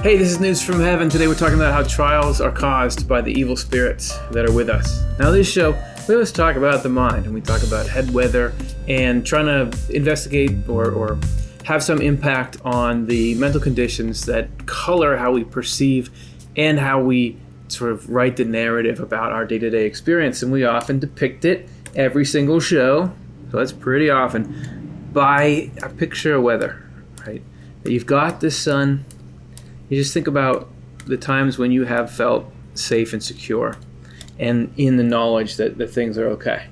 Hey, this is News from Heaven. Today we're talking about how trials are caused by the evil spirits that are with us. Now this show, we always talk about the mind, and we talk about head weather and trying to investigate or have some impact on the mental conditions that color how we perceive and how we sort of write the narrative about our day-to-day experience. And we often depict it every single show, so that's pretty often, by a picture of weather, right? That you've got this sun. You just think about the times when you have felt safe and secure and in the knowledge that things are okay.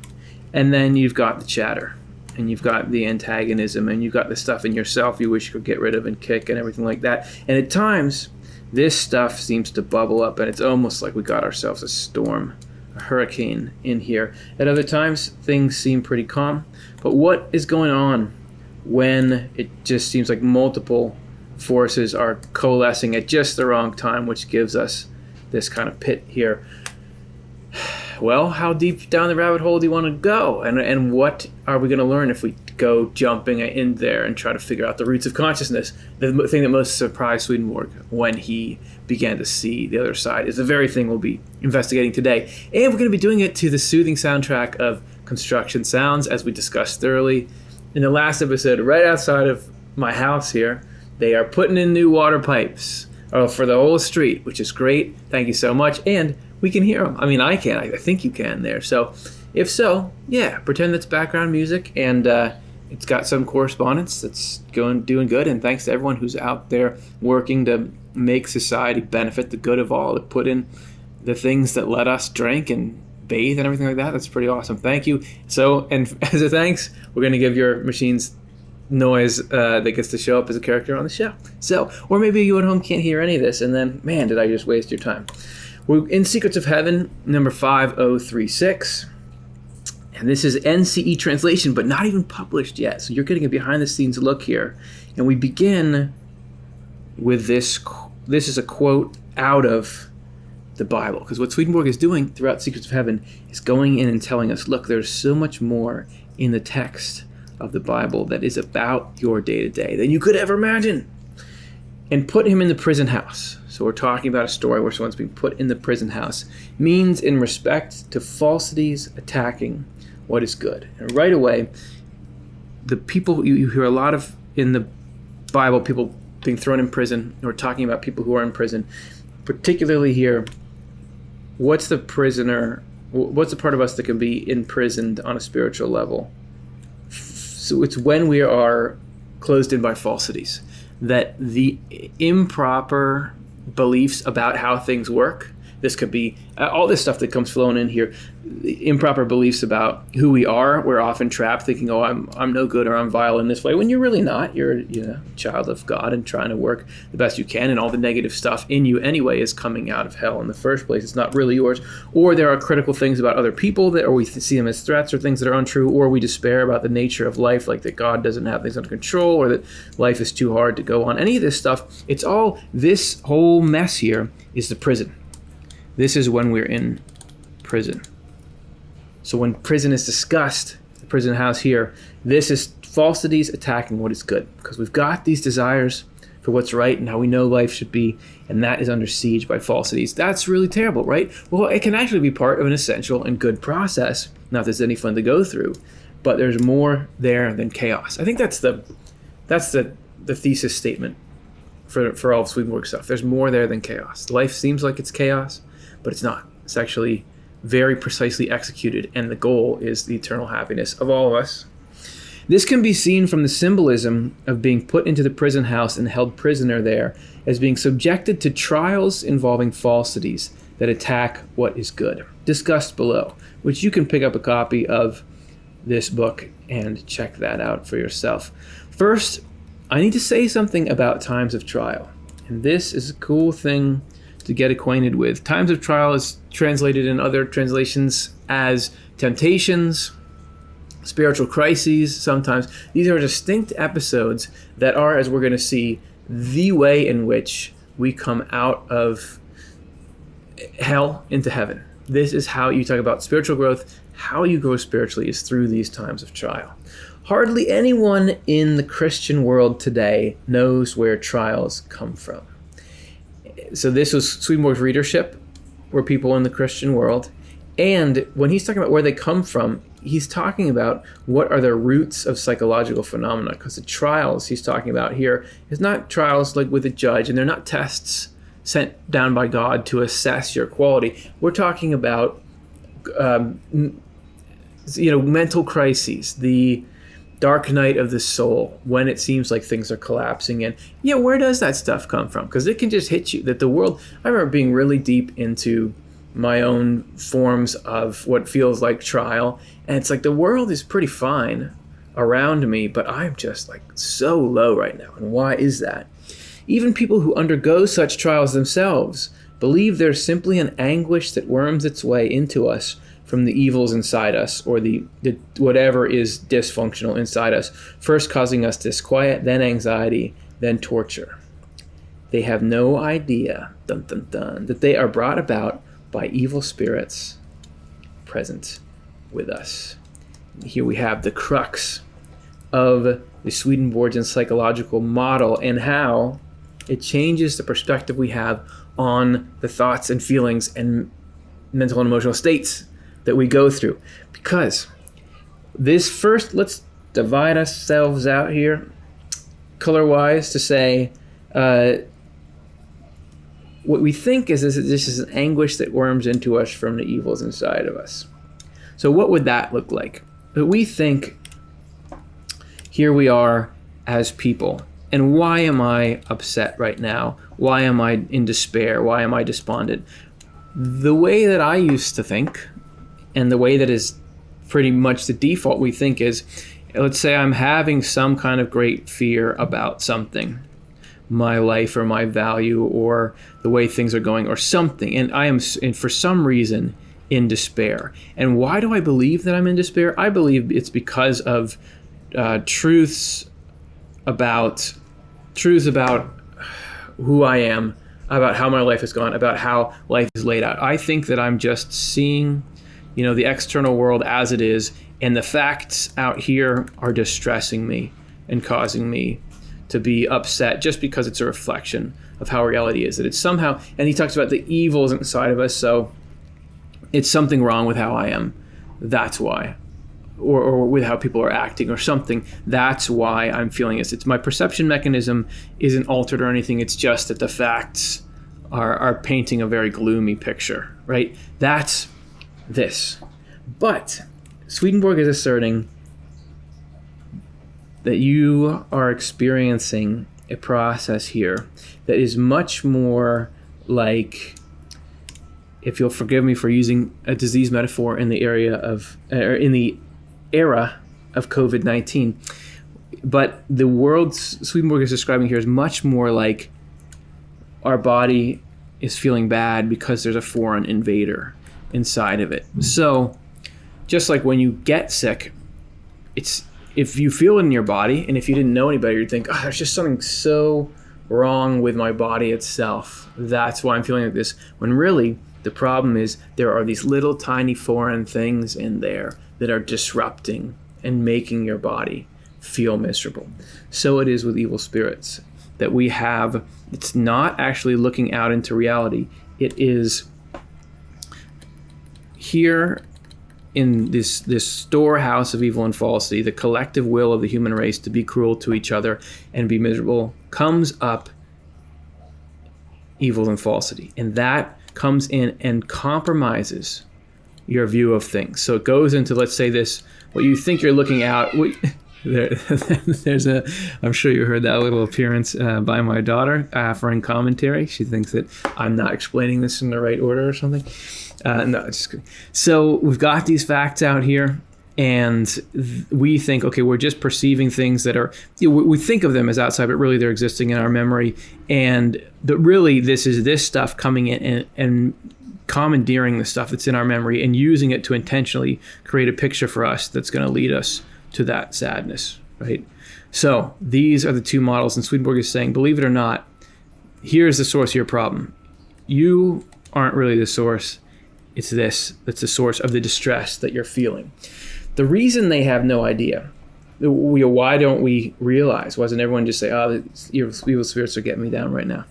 And then you've got the chatter, and you've got the antagonism, and you've got the stuff in yourself you wish you could get rid of and kick and everything like that. And at times, this stuff seems to bubble up, and it's almost like we got ourselves a storm, a hurricane in here. At other times, things seem pretty calm. But what is going on when it just seems like multiple forces are coalescing at just the wrong time, which gives us this kind of pit here? Well, how deep down the rabbit hole do you want to go? And what are we going to learn if we go jumping in there and try to figure out the roots of consciousness? The thing that most surprised Swedenborg when he began to see the other side is the very thing we'll be investigating today. And we're going to be doing it to the soothing soundtrack of construction sounds, as we discussed thoroughly in the last episode. Right outside of my house here, they are putting in new water pipes for the whole street, which is great. Thank you so much. And we can hear them. I mean, I can. I think you can there. So if so, yeah, pretend that's background music, and it's got some correspondence that's doing good. And thanks to everyone who's out there working to make society benefit the good of all, to put in the things that let us drink and bathe and everything like that. That's pretty awesome. Thank you. So, and as a thanks, we're going to give your machines noise that gets to show up as a character on the show. So, or maybe you at home can't hear any of this, and then, man, did I just waste your time. We're in Secrets of Heaven, number 5036, and this is NCE translation, but not even published yet, so you're getting a behind-the-scenes look here. And we begin with this. This is a quote out of the Bible, because what Swedenborg is doing throughout Secrets of Heaven is going in and telling us, look, there's so much more in the text of the Bible that is about your day-to-day than you could ever imagine. And put him in the prison house. So we're talking about a story where someone's being put in the prison house. Means in respect to falsities attacking what is good. And right away, the people, you hear a lot of in the Bible, people being thrown in prison, or talking about people who are in prison. Particularly here, what's the prisoner, what's the part of us that can be imprisoned on a spiritual level? So it's when we are closed in by falsities, that the improper beliefs about how things work, this could be all this stuff that comes flowing in here, the improper beliefs about who we are. We're often trapped thinking, oh, I'm no good, or I'm vile in this way, when you're really not. You're a child of God and trying to work the best you can, and all the negative stuff in you anyway is coming out of hell in the first place. It's not really yours. Or there are critical things about other people or we see them as threats, or things that are untrue, or we despair about the nature of life, like that God doesn't have things under control, or that life is too hard to go on. Any of this stuff, it's all, this whole mess here is the prison. This is when we're in prison. So when prison is discussed, the prison house here, this is falsities attacking what is good. Because we've got these desires for what's right and how we know life should be, and that is under siege by falsities. That's really terrible, right? Well, it can actually be part of an essential and good process. Not that there's any fun to go through, but there's more there than chaos. I think that's the thesis statement for all of Swedenborg stuff. There's more there than chaos. Life seems like it's chaos, but it's not. It's actually very precisely executed, and the goal is the eternal happiness of all of us. This can be seen from the symbolism of being put into the prison house and held prisoner there as being subjected to trials involving falsities that attack what is good, discussed below, which you can pick up a copy of this book and check that out for yourself. First, I need to say something about times of trial, and this is a cool thing to get acquainted with. Times of trial is translated in other translations as temptations, spiritual crises sometimes. These are distinct episodes that are, as we're going to see, the way in which we come out of hell into heaven. This is how you talk about spiritual growth. How you grow spiritually is through these times of trial. Hardly anyone in the Christian world today knows where trials come from. So this was Swedenborg's readership, were people in the Christian world. And when he's talking about where they come from, he's talking about what are the roots of psychological phenomena, because the trials he's talking about here is not trials like with a judge, and they're not tests sent down by God to assess your quality. We're talking about mental crises, the dark night of the soul, when it seems like things are collapsing. And where does that stuff come from? Because it can just hit you that the world, I remember being really deep into my own forms of what feels like trial, and it's like the world is pretty fine around me, but I'm just like so low right now. And why is that? Even people who undergo such trials themselves believe there's simply an anguish that worms its way into us from the evils inside us, or the whatever is dysfunctional inside us, first causing us disquiet, then anxiety, then torture. They have no idea, dun, dun, dun, that they are brought about by evil spirits present with us. Here we have the crux of the Swedenborgian psychological model and how it changes the perspective we have on the thoughts and feelings and mental and emotional states that we go through. Because this first, let's divide ourselves out here color-wise to say what we think is this is an anguish that worms into us from the evils inside of us. So what would that look like? We think, here we are as people, and why am I upset right now? Why am I in despair? Why am I despondent? The way that I used to think, and the way that is pretty much the default we think is, let's say I'm having some kind of great fear about something, my life or my value or the way things are going or something, and I am for some reason in despair. And why do I believe that I'm in despair? I believe it's because of truths about who I am, about how my life has gone, about how life is laid out. I think that I'm just seeing the external world as it is, and the facts out here are distressing me and causing me to be upset just because it's a reflection of how reality is. That it's somehow, and he talks about the evils inside of us, so it's something wrong with how I am. That's why. Or with how people are acting or something. That's why I'm feeling this. It's my perception mechanism isn't altered or anything. It's just that the facts are painting a very gloomy picture, right? That's this. But Swedenborg is asserting that you are experiencing a process here that is much more like, if you'll forgive me for using a disease metaphor in the era of COVID-19, but the world Swedenborg is describing here is much more like our body is feeling bad because there's a foreign invader inside of it. So just like when you get sick, it's, if you feel it in your body, and if you didn't know any better, you'd think, there's just something so wrong with my body itself. That's why I'm feeling like this. When really, the problem is there are these little tiny foreign things in there that are disrupting and making your body feel miserable. So it is with evil spirits that we have. It's not actually looking out into reality. It is here in this storehouse of evil and falsity, the collective will of the human race to be cruel to each other and be miserable, comes up evil and falsity. And that comes in and compromises your view of things. So it goes into, let's say this, what you think you're looking out. There's I'm sure you heard that little appearance by my daughter for in commentary. She thinks that I'm not explaining this in the right order or something. No, just kidding. So we've got these facts out here, and we think, okay, we're just perceiving things that are, we think of them as outside, but really they're existing in our memory. And that really this is this stuff coming in and commandeering the stuff that's in our memory and using it to intentionally create a picture for us that's going to lead us to that sadness, right? So these are the two models, and Swedenborg is saying, believe it or not, here's the source of your problem. You aren't really the source. It's this that's the source of the distress that you're feeling. The reason they have no idea, why don't we realize? Why doesn't everyone just say, the evil spirits are getting me down right now?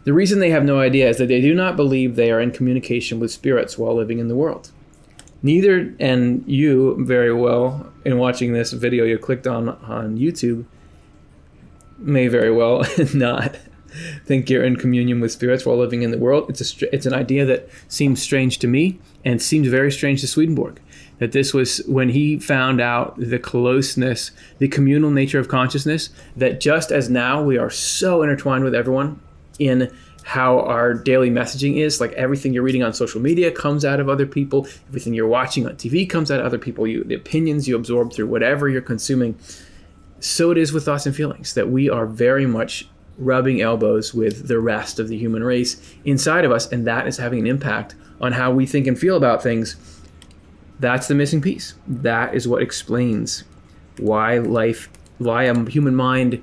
The reason they have no idea is that they do not believe they are in communication with spirits while living in the world. Neither, and you very well, in watching this video you clicked on YouTube, may very well not think you're in communion with spirits while living in the world. It's an idea that seems strange to me and seems very strange to Swedenborg. That this was when he found out the closeness, the communal nature of consciousness, that just as now we are so intertwined with everyone in how our daily messaging is, like everything you're reading on social media comes out of other people, everything you're watching on TV comes out of other people, the opinions you absorb through whatever you're consuming, so it is with thoughts and feelings, that we are very much rubbing elbows with the rest of the human race inside of us, and that is having an impact on how we think and feel about things. That's the missing piece. That is what explains why a human mind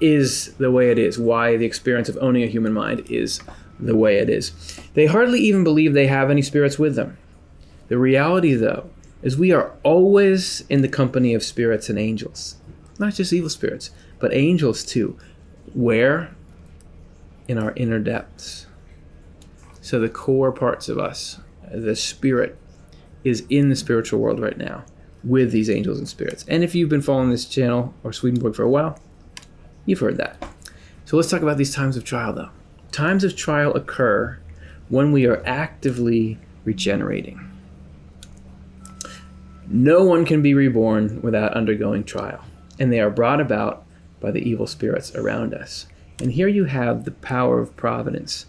is the way it is, why the experience of owning a human mind is the way it is. They hardly even believe they have any spirits with them. The reality, though, is we are always in the company of spirits and angels. Not just evil spirits, but angels too. Where? In our inner depths. So the core parts of us, the spirit, is in the spiritual world right now with these angels and spirits. And if you've been following this channel or Swedenborg for a while, you've heard that. So let's talk about these times of trial, though. Times of trial occur when we are actively regenerating. No one can be reborn without undergoing trial, and they are brought about by the evil spirits around us. And here you have the power of providence.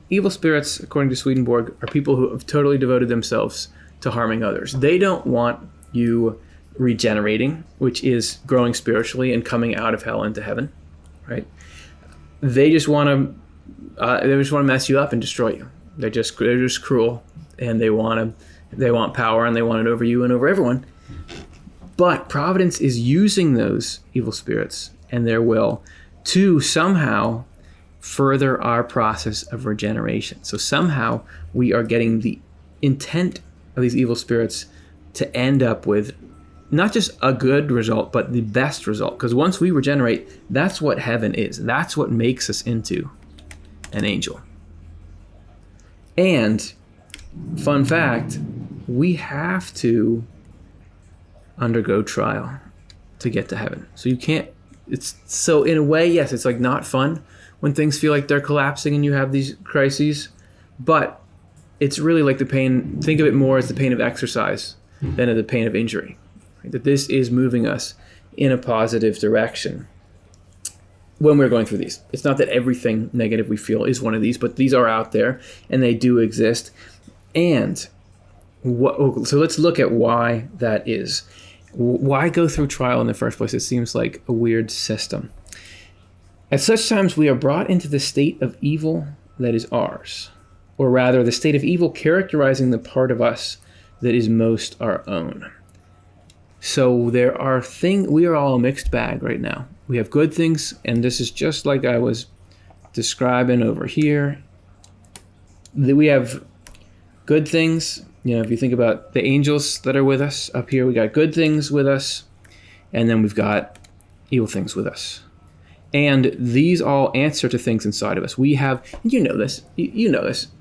Evil spirits, according to Swedenborg, are people who have totally devoted themselves to harming others. They don't want you regenerating, which is growing spiritually and coming out of hell into heaven, right? They just want to mess you up and destroy you. They're just cruel, and they want power, and they want it over you and over everyone. But Providence is using those evil spirits and their will to somehow further our process of regeneration. So somehow we are getting the intent of these evil spirits to end up with not just a good result, but the best result. Because once we regenerate, that's what heaven is. That's what makes us into an angel. And, fun fact, we have to undergo trial to get to heaven. So you can't, so in a way, yes, it's like not fun when things feel like they're collapsing and you have these crises, but it's really like the pain, think of it more as the pain of exercise than of the pain of injury. Right? That this is moving us in a positive direction when we're going through these. It's not that everything negative we feel is one of these, but these are out there and they do exist. And so let's look at why that is. Why go through trial in the first place? It seems like a weird system. At such times, we are brought into the state of evil that is ours, or rather, the state of evil characterizing the part of us that is most our own. So there are we are all a mixed bag right now. We have good things, and this is just like I was describing over here. We have good things. You know, if you think about the angels that are with us up here, we got good things with us, and then we've got evil things with us. And these all answer to things inside of us. We have, and you know this,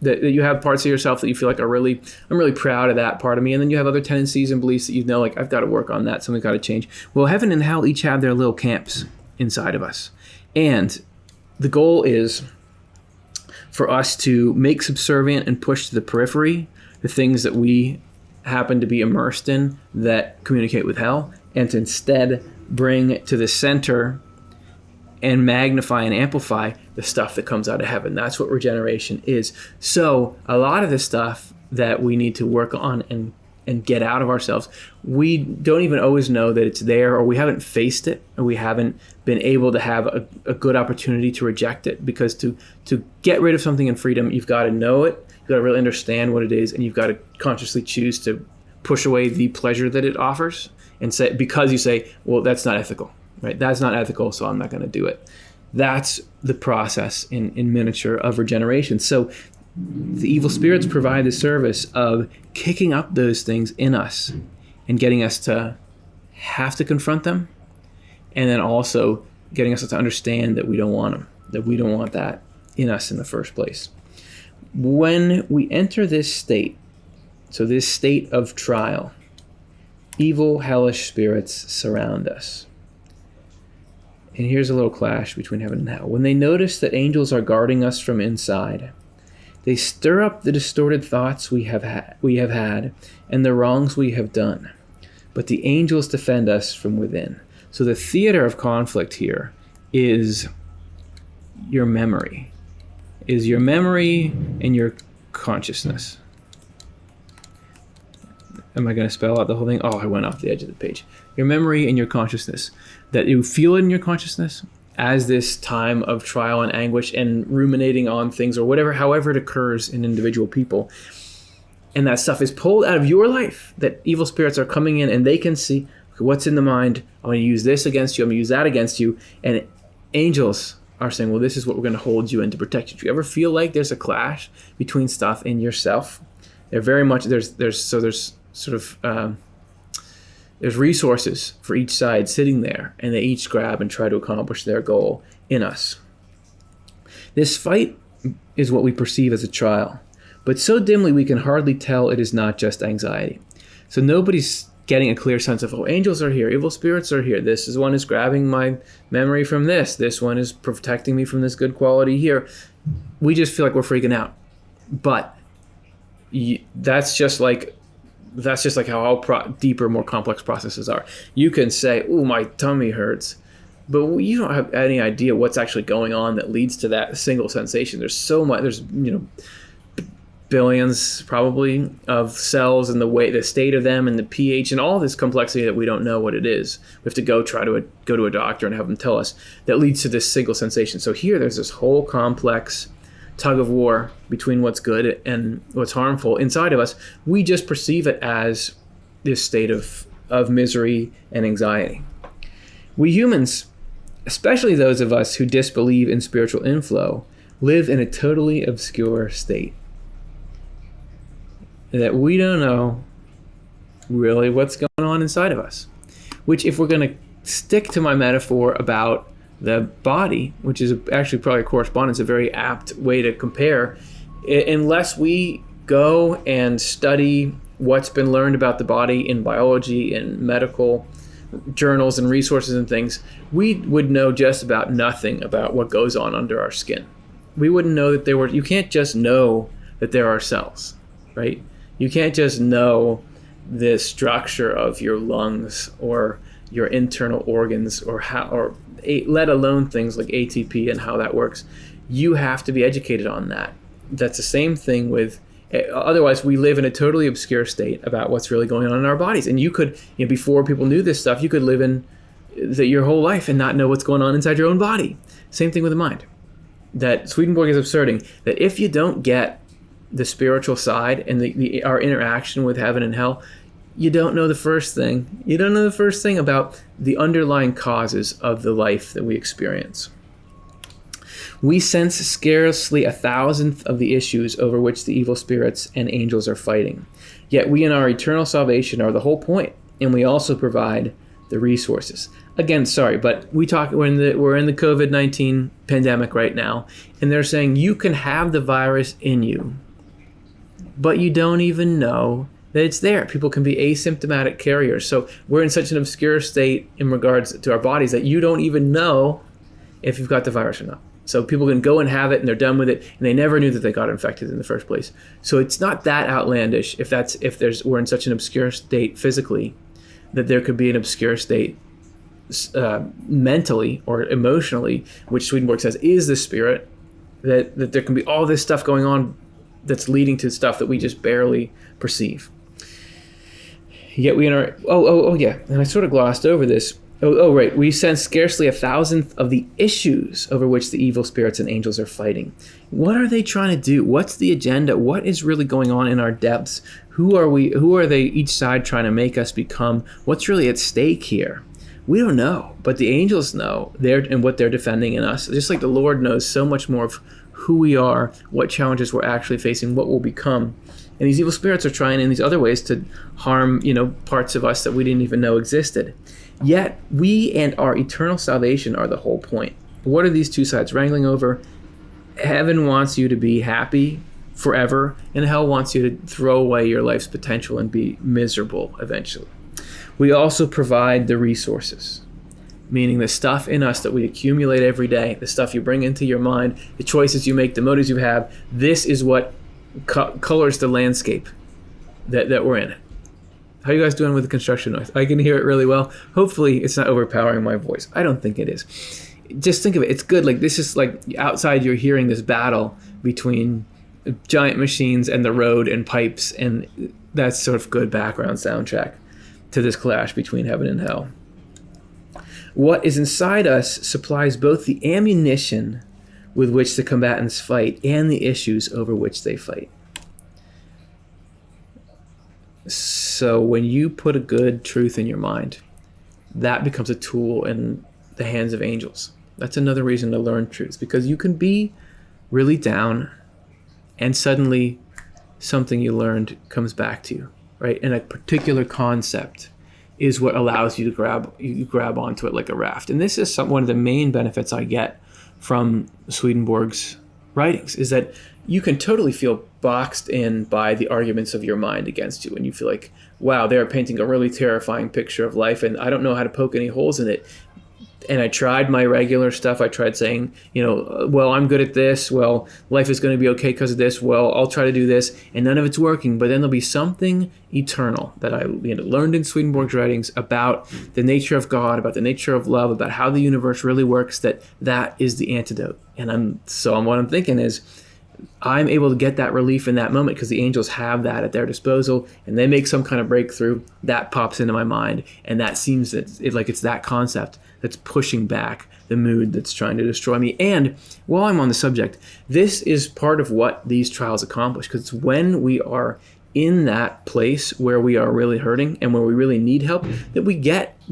that you have parts of yourself that you feel like I'm really proud of that part of me. And then you have other tendencies and beliefs that you know, like, I've got to work on that, something's got to change. Well, heaven and hell each have their little camps inside of us. And the goal is for us to make subservient and push to the periphery the things that we happen to be immersed in that communicate with hell, and to instead bring to the center and magnify and amplify the stuff that comes out of heaven. That's what regeneration is. So a lot of the stuff that we need to work on and get out of ourselves, we don't even always know that it's there, or we haven't faced it, or we haven't been able to have a good opportunity to reject it. Because to get rid of something in freedom, you've got to know it, you've got to really understand what it is, and you've got to consciously choose to push away the pleasure that it offers, and say, because you say, well, that's not ethical. Right? That's not ethical, so I'm not going to do it. That's the process in miniature of regeneration. So the evil spirits provide the service of kicking up those things in us and getting us to have to confront them, and then also getting us to understand that we don't want them, that we don't want that in us in the first place. When we enter this state, so this state of trial, evil, hellish spirits surround us. And here's a little clash between heaven and hell. When they notice that angels are guarding us from inside, they stir up the distorted thoughts we have had and the wrongs we have done. But the angels defend us from within. So the theater of conflict here is your memory. Is your memory and your consciousness. Am I going to spell out the whole thing? Oh, I went off the edge of the page. Your memory and your consciousness. That you feel it in your consciousness as this time of trial and anguish and ruminating on things or whatever, however it occurs in individual people. And that stuff is pulled out of your life, that evil spirits are coming in and they can see, okay, what's in the mind. I'm going to use this against you. I'm going to use that against you. And angels are saying, well, this is what we're going to hold you in to protect you. Do you ever feel like there's a clash between stuff in yourself? They're very much, there's resources for each side sitting there, and they each grab and try to accomplish their goal in us. This fight is what we perceive as a trial, but so dimly we can hardly tell it is not just anxiety. So nobody's getting a clear sense of, oh, angels are here, evil spirits are here, this is one is grabbing my memory from this one is protecting me from this good quality here. We just feel like we're freaking out. But that's just like how all deeper, more complex processes are. You can say, "Ooh, my tummy hurts," but you don't have any idea what's actually going on that leads to that single sensation. There's so much. There's billions probably of cells and the state of them and the pH and all this complexity that we don't know what it is. We have to go to a doctor and have them tell us that leads to this single sensation. So here, there's this whole complex tug of war between what's good and what's harmful inside of us. We just perceive it as this state of misery and anxiety. We humans, especially those of us who disbelieve in spiritual inflow, live in a totally obscure state. That we don't know really what's going on inside of us. Which, if we're going to stick to my metaphor about the body, which is actually probably a correspondence, a very apt way to compare, unless we go and study what's been learned about the body in biology and medical journals and resources and things, we would know just about nothing about what goes on under our skin. We wouldn't know that you can't just know that there are cells, right? You can't just know the structure of your lungs or your internal organs or let alone things like ATP and how that works. You have to be educated on that. That's the same thing with, otherwise we live in a totally obscure state about what's really going on in our bodies. And you could, before people knew this stuff, you could live in your whole life and not know what's going on inside your own body. Same thing with the mind. That Swedenborg is asserting that if you don't get the spiritual side and our interaction with heaven and hell, you don't know the first thing. You don't know the first thing about the underlying causes of the life that we experience. We sense scarcely 1,000th of the issues over which the evil spirits and angels are fighting. Yet we in our eternal salvation are the whole point, and we also provide the resources. Again, sorry, but we're in the COVID-19 pandemic right now, and they're saying you can have the virus in you, but you don't even know that it's there. People can be asymptomatic carriers. So we're in such an obscure state in regards to our bodies that you don't even know if you've got the virus or not. So people can go and have it and they're done with it, and they never knew that they got infected in the first place. So it's not that outlandish we're in such an obscure state physically that there could be an obscure state mentally or emotionally, which Swedenborg says is the spirit, that there can be all this stuff going on that's leading to stuff that we just barely perceive. Yet we in our yeah, and I sort of glossed over this. Right, we sense scarcely 1,000th of the issues over which the evil spirits and angels are fighting. What are they trying to do? What's the agenda? What is really going on in our depths? Who are they each side trying to make us become? What's really at stake here? We don't know, but the angels know and what they're defending in us. Just like the Lord knows so much more of who we are, what challenges we're actually facing, what we'll become. And these evil spirits are trying in these other ways to harm, parts of us that we didn't even know existed. Yet we and our eternal salvation are the whole point. What are these two sides wrangling over? Heaven wants you to be happy forever, and hell wants you to throw away your life's potential and be miserable eventually. We also provide the resources, meaning the stuff in us that we accumulate every day, the stuff you bring into your mind, the choices you make, the motives you have. This is what colors the landscape that we're in. How are you guys doing with the construction noise? I can hear it really well. Hopefully it's not overpowering my voice. I don't think it is. Just think of it. It's good. Like, this is like outside you're hearing this battle between giant machines and the road and pipes, and that's sort of good background soundtrack to this clash between heaven and hell. What is inside us supplies both the ammunition with which the combatants fight and the issues over which they fight. So when you put a good truth in your mind, that becomes a tool in the hands of angels. That's another reason to learn truth, because you can be really down and suddenly something you learned comes back to you, right? And a particular concept is what allows you to grab onto it like a raft. And this is one of the main benefits I get from Swedenborg's writings, is that you can totally feel boxed in by the arguments of your mind against you. And you feel like, wow, they're painting a really terrifying picture of life, and I don't know how to poke any holes in it. And I tried my regular stuff. I tried saying, well, I'm good at this. Well, life is going to be okay because of this. Well, I'll try to do this. And none of it's working. But then there'll be something eternal that I learned in Swedenborg's writings about the nature of God, about the nature of love, about how the universe really works, that is the antidote. And what I'm thinking is, I'm able to get that relief in that moment because the angels have that at their disposal, and they make some kind of breakthrough that pops into my mind, and that seems like it's that concept that's pushing back the mood that's trying to destroy me. And while I'm on the subject, this is part of what these trials accomplish, because it's when we are in that place where we are really hurting and where we really need help that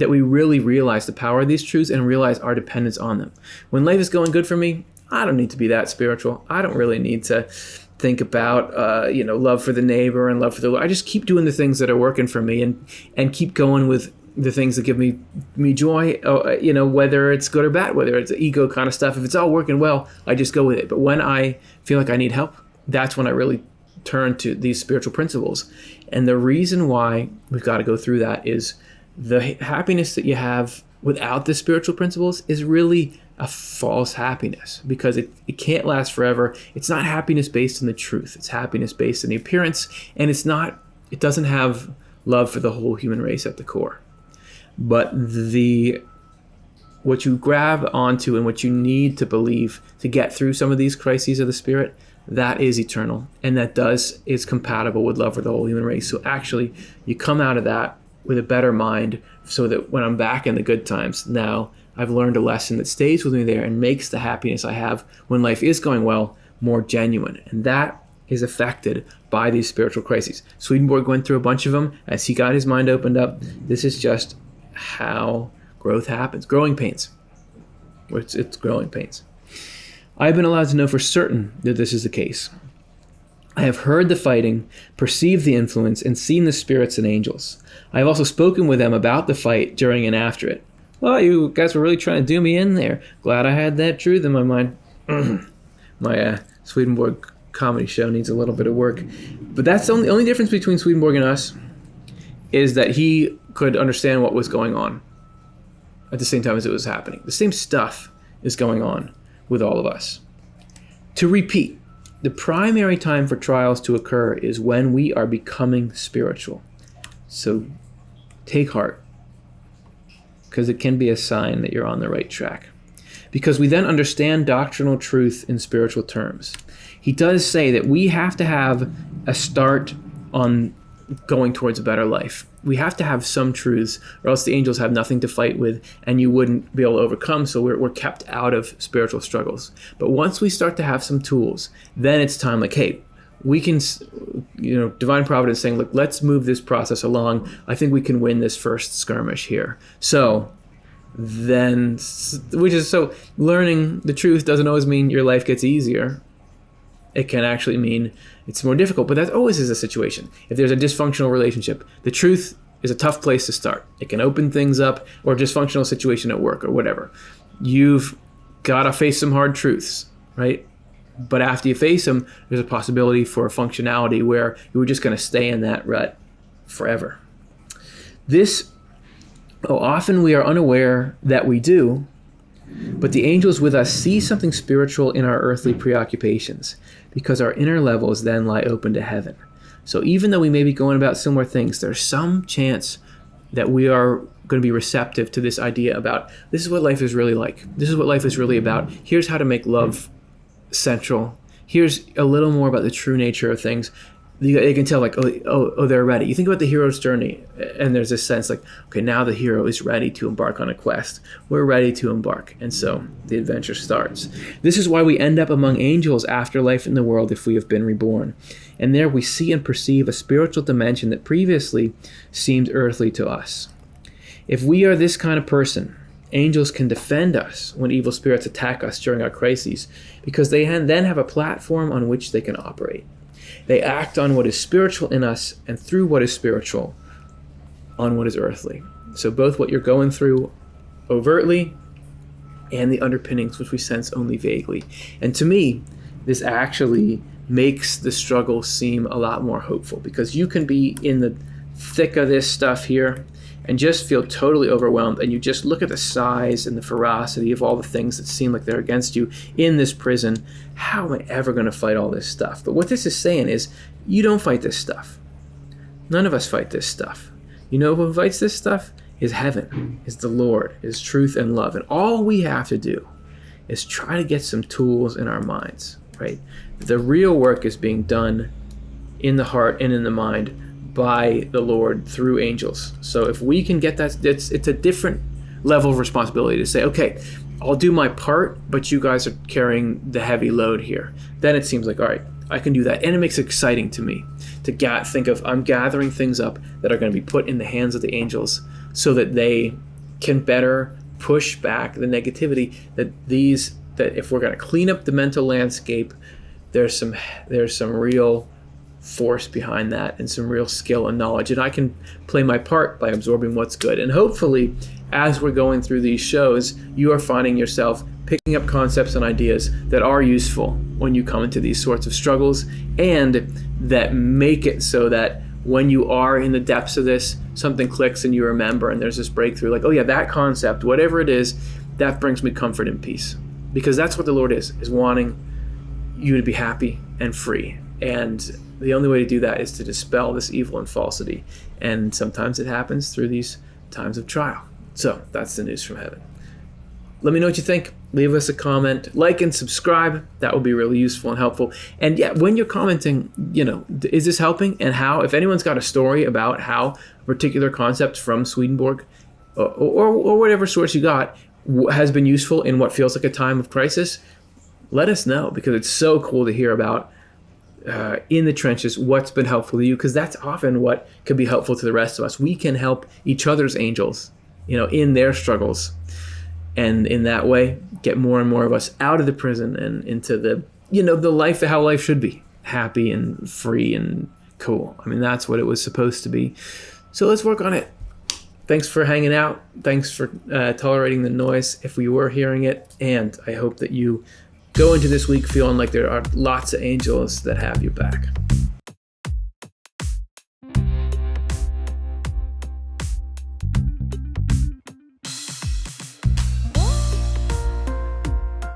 we really realize the power of these truths and realize our dependence on them. When life is going good for me, I don't need to be that spiritual. I don't really need to think about, love for the neighbor and love for the Lord. I just keep doing the things that are working for me and keep going with the things that give me joy, whether it's good or bad, whether it's ego kind of stuff. If it's all working well, I just go with it. But when I feel like I need help, that's when I really turn to these spiritual principles. And the reason why we've got to go through that is the happiness that you have without the spiritual principles is really a false happiness, because it can't last forever. It's not happiness based on the truth. It's happiness based on the appearance, and it doesn't have love for the whole human race at the core. But what you grab onto and what you need to believe to get through some of these crises of the spirit, that is eternal, and is compatible with love for the whole human race. So actually, you come out of that with a better mind, so that when I'm back in the good times, now I've learned a lesson that stays with me there and makes the happiness I have when life is going well more genuine. And that is affected by these spiritual crises. Swedenborg went through a bunch of them as he got his mind opened up. This is just how growth happens. Growing pains. It's growing pains. I've been allowed to know for certain that this is the case. I have heard the fighting, perceived the influence, and seen the spirits and angels. I have also spoken with them about the fight during and after it. Well, you guys were really trying to do me in there. Glad I had that truth in my mind. My Swedenborg comedy show needs a little bit of work. But that's the only difference between Swedenborg and us, is that he could understand what was going on at the same time as it was happening. The same stuff is going on with all of us. To repeat, the primary time for trials to occur is when we are becoming spiritual. So take heart, because it can be a sign that you're on the right track. Because we then understand doctrinal truth in spiritual terms. He does say that we have to have a start on going towards a better life. We have to have some truths, or else the angels have nothing to fight with, and you wouldn't be able to overcome, so we're kept out of spiritual struggles. But once we start to have some tools, then it's time, like, hey, we can, divine providence saying, look, let's move this process along. I think we can win this first skirmish here. So then, learning the truth doesn't always mean your life gets easier. It can actually mean it's more difficult, but that always is a situation. If there's a dysfunctional relationship, the truth is a tough place to start. It can open things up, or a dysfunctional situation at work or whatever. You've got to face some hard truths, right? But after you face them, there's a possibility for a functionality where you were just going to stay in that rut forever. Often we are unaware that we do, but the angels with us see something spiritual in our earthly preoccupations, because our inner levels then lie open to heaven. So even though we may be going about similar things, there's some chance that we are going to be receptive to this idea about, this is what life is really like. This is what life is really about. Here's how to make love central. Here's a little more about the true nature of things. You can tell, like, oh, they're ready. You think about the hero's journey, and there's this sense like, okay, now the hero is ready to embark on a quest. We're ready to embark. And so the adventure starts. This is why we end up among angels after life in the world if we have been reborn. And there we see and perceive a spiritual dimension that previously seemed earthly to us. If we are this kind of person, angels can defend us when evil spirits attack us during our crises, because they then have a platform on which they can operate. They act on what is spiritual in us, and through what is spiritual on what is earthly. So both what you're going through overtly and the underpinnings which we sense only vaguely. And to me, this actually makes the struggle seem a lot more hopeful, because you can be in the thick of this stuff here and just feel totally overwhelmed, and you just look at the size and the ferocity of all the things that seem like they're against you in this prison. How am I ever going to fight all this stuff? But what this is saying is, you don't fight this stuff. None of us fight this stuff. You know who fights this stuff? Is heaven, is the Lord, is truth and love. And all we have to do is try to get some tools in our minds, right? The real work is being done in the heart and in the mind by the Lord through angels. So if we can get that, it's a different level of responsibility to say, okay, I'll do my part, but you guys are carrying the heavy load here. Then it seems like, all right, I can do that. And it makes it exciting to me to think of, I'm gathering things up that are going to be put in the hands of the angels so that they can better push back the negativity that if we're going to clean up the mental landscape, there's some real force behind that and some real skill and knowledge. And I can play my part by absorbing what's good. And hopefully, as we're going through these shows, you are finding yourself picking up concepts and ideas that are useful when you come into these sorts of struggles, and that make it so that when you are in the depths of this, something clicks and you remember, and there's this breakthrough, like, oh yeah, that concept, whatever it is, that brings me comfort and peace. Because that's what the Lord is wanting you to be happy and free. And the only way to do that is to dispel this evil and falsity. And sometimes it happens through these times of trial. So that's the news from heaven. Let me know what you think. Leave us a comment, like and subscribe. That will be really useful and helpful. And yeah, when you're commenting, is this helping, and how? If anyone's got a story about how a particular concept from Swedenborg or whatever source you got has been useful in what feels like a time of crisis, let us know, because it's so cool to hear about in the trenches what's been helpful to you, because that's often what could be helpful to the rest of us. We can help each other's angels, in their struggles, and in that way get more and more of us out of the prison and into the the life, how life should be, happy and free and cool. I mean, that's what it was supposed to be. So let's work on it. Thanks for hanging out. Thanks for tolerating the noise if we were hearing it. And I hope that you go into this week feeling like there are lots of angels that have your back.